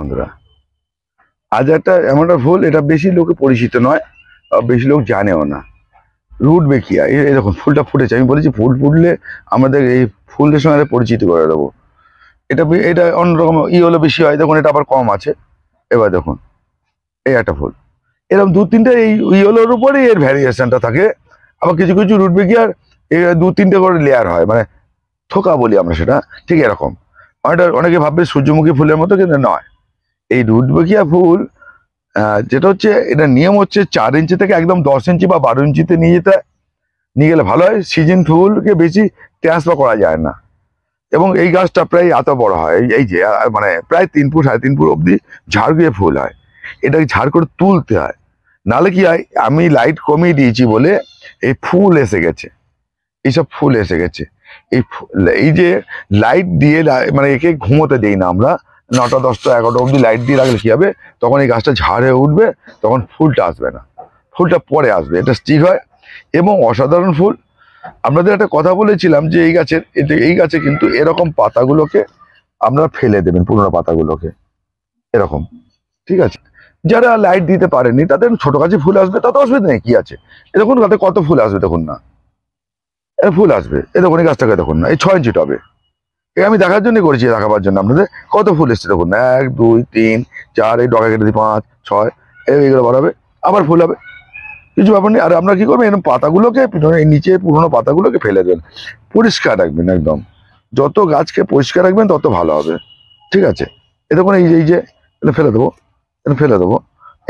বন্ধুরা, আজ একটা এমন একটা ফুল, এটা বেশি লোকে পরিচিত নয়, বেশি লোক জানেও না। রুট বেকিয়া, এরকম ফুলটা ফুটেছে। আমি বলেছি ফুল ফুটলে আমাদের এই ফুলের সঙ্গে পরিচিত করে দেবো। এটা এটা অন্যরকম হলে বেশি হয়, দেখুন এটা আবার কম আছে। এবার দেখুন এই একটা ফুল, এরকম দু তিনটে এই ইয়েলোর উপরে এর ভ্যারিয়েশনটা থাকে। আবার কিছু কিছু রুট বেকিয়ার দু তিনটে করে লেয়ার হয়, মানে থোকা বলি আমরা সেটা, ঠিক এরকম। অনেকে ভাববে সূর্যমুখী ফুলের মতো, কিন্তু নয়। এই রুট বেকিয়া ফুল যেটা হচ্ছে, এটা নিয়ম হচ্ছে 4 ইঞ্চি থেকে একদম 10 ইঞ্চি বা 12 ইঞ্চিতে নিয়ে গেলে ভালো হয়। সিজন ফুলকে বেশি ট্রান্সফার করা যায় না। এবং এই গাছটা প্রায় এত বড় হয়, এই যে মানে প্রায় 3 ফুট 3.5 ফুট অব্দি ঝাড় গিয়ে ফুল হয়। এটাকে ঝাড় করে তুলতে হয়, নাহলে কি হয়, আমি লাইট কমিয়ে দিয়েছি বলে এই ফুল এসে গেছে, এইসব ফুল এসে গেছে। এই যে লাইট দিয়ে, মানে একে ঘুমোতে দেই না আমরা, 9টা 10টা 11টা অব্দি লাইট দিয়ে রাখলে কি হবে, তখন এই গাছটা ঝাড়ে উঠবে, তখন ফুলটা আসবে না, ফুলটা পরে আসবে। এটা স্টিক হয় এবং অসাধারণ ফুল। আপনাদের একটা কথা বলেছিলাম যে এই গাছে কিন্তু এরকম পাতাগুলোকে আমরা ফেলে দেবেন, পুরোনো পাতাগুলোকে এরকম, ঠিক আছে। যারা লাইট দিতে পারেনি তাদের ছোট গাছে ফুল আসবে, তাতে অসুবিধা নেই, কি আছে। দেখুন তাতে কত ফুল আসবে, দেখুন না, ফুল আসবে। এই দেখুন এই গাছটাকে দেখুন না, এই 6 ইঞ্চি টবে, আমি দেখার জন্য করেছি, দেখাবার জন্য আপনাদের কত ফুল এসছে দেখুন না। 1 2 3 4, এই ডগা কেটে দিই 5 6, এইগুলো বাড়াবে, আবার ফুল হবে, কিছু ব্যাপার নেই। আর আমরা কি করবো, এরকম পাতাগুলোকে এই নিচে পুরোনো পাতাগুলোকে ফেলে দেবেন, পরিষ্কার রাখবেন একদম। যত গাছকে পরিষ্কার রাখবেন তত ভালো হবে, ঠিক আছে। এ দেখুন এই যে ফেলে দেবো, ফেলে দেবো,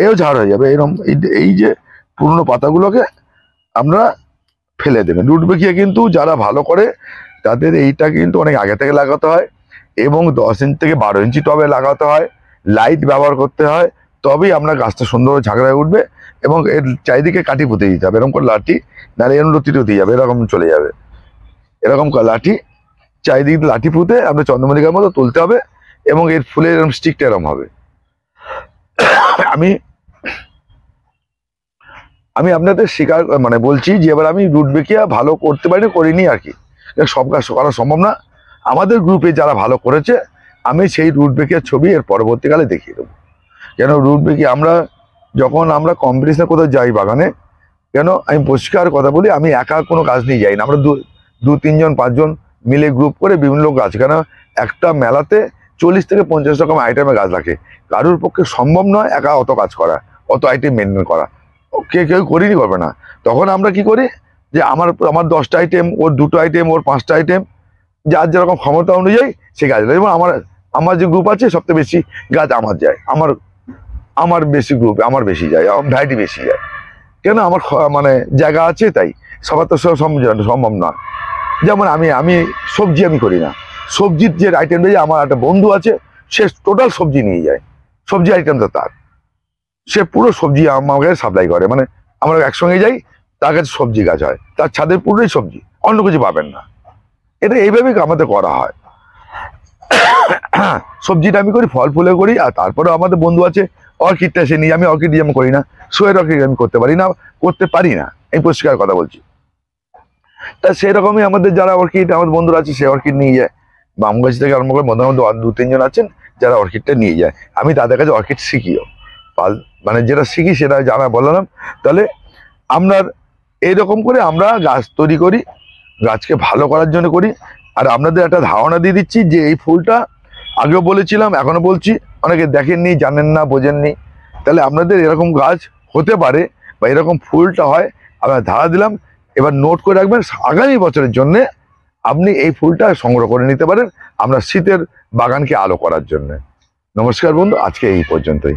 এও ঝাড় হয়ে যাবে। এরকম এই যে পুরোনো পাতাগুলোকে আমরা ফেলে দেবেন। রুট বেকিয়া কিন্তু যারা ভালো করে তাদের এইটা কিন্তু অনেক আগে থেকে লাগাতে হয়, এবং 10 ইঞ্চি থেকে 12 ইঞ্চি টবে লাগাতে হয়, লাইট ব্যবহার করতে হয়, তবেই আমরা গাছটা সুন্দর ঝাঁকড়ায় উঠবে। এবং এর চারিদিকে কাঠি পুঁতে দিতে হবে, এরকম করে লাঠি, নাহলে এরকম লতিতে উঠে যাবে, এরকম চলে যাবে। এরকম লাঠি, চারিদিকে লাঠি পুঁতে আমরা চন্দ্রমল্লিকার মতো তুলতে হবে, এবং এর ফুলের এরকম স্টিকটা এরকম হবে। আমি আপনাদের শিকার মানে বলছি যে এবার আমি রুট বেকিয়া ভালো করতে পারিনি, করিনি আর কি, সব গাছ করা সম্ভব না। আমাদের গ্রুপে যারা ভালো করেছে, আমি সেই রুট বেকিয়ার ছবি এর পরবর্তীকালে দেখিয়ে দেবো। কেন রুট বেকিয়া যখন আমরা কম্পিটিশনে কোথাও যাই বাগানে, কেন আমি পরিষ্কার কথা বলি, আমি একা কোনো গাছ নিয়ে যাই না, আমরা 2 3 জন 5 জন মিলে গ্রুপ করে বিভিন্ন গাছ, কেন একটা মেলাতে 40 থেকে 50 রকম আইটেমের গাছ রাখে। কারোর পক্ষে সম্ভব নয় একা অত কাজ করা, অত আইটেম মেনটেন করা, কেউ করিনি, করবে না। তখন আমরা কি করি, যে আমার 10টা আইটেম, ওর 2টো আইটেম, ওর 5টা আইটেম, যার যেরকম ক্ষমতা অনুযায়ী সে গাছ। এবং আমার যে গ্রুপ আছে, সবচেয়ে বেশি গাছ আমার যায়, আমার বেশি গ্রুপ আমার বেশি যায়, ভ্যারাইটি বেশি যায়। কেন আমার মানে জায়গা আছে, তাই সবার তো সম্ভব না। যেমন আমি সবজি আমি করি না, সবজির যে আইটেম রয়েছে, আমার একটা বন্ধু আছে, সে টোটাল সবজি নিয়ে যায়, সবজি আইটেম তো তার, সে পুরো সবজি আমাকে সাপ্লাই করে। মানে আমরা একসঙ্গে যাই, তার কাছে সবজি গাছ হয়, তার ছাদের পুরোই সবজি, অন্য কিছু পাবেন না। এটা এইভাবেই আমাদের করা হয়। সবজিটা আমি করি, ফল ফুলে করি। আর তারপরে আমাদের বন্ধু আছে, অর্কিডটা সে নিয়ে, আমি অর্কিড যেমন করি না, সোয়ের অর্কিড আমি করতে পারি না, এই পরিষ্কার কথা বলছি। তা সেরকমই আমাদের যারা অর্কিড, আমাদের বন্ধুরা আছে, সে অর্কিড নিয়ে যায়। বাম গাছ থেকে আরম্ভ করে মোটামুটি 2 3 জন আছেন যারা অর্কিডটা নিয়ে যায়। আমি তাদের কাছে অর্কিড শিখিও, মানে যেটা শিখি সেটা জানা বললাম। তাহলে আমরা এইরকম করে আমরা গাছ তৈরি করি, গাছকে ভালো করার জন্য করি। আর আপনাদের একটা ধারণা দিয়ে দিচ্ছি যে এই ফুলটা আগেও বলেছিলাম, এখনো বলছি, অনেকে দেখেননি, জানেন না, বোঝেননি। তাহলে আপনাদের এরকম গাছ হতে পারে বা এরকম ফুলটা হয়, আমরা ধারা দিলাম। এবার নোট করে রাখবেন, আগামী বছরের জন্য আপনি এই ফুলটা সংগ্রহ করে নিতে পারেন, আমরা শীতের বাগানকে আলো করার জন্য। নমস্কার বন্ধু, আজকে এই পর্যন্তই।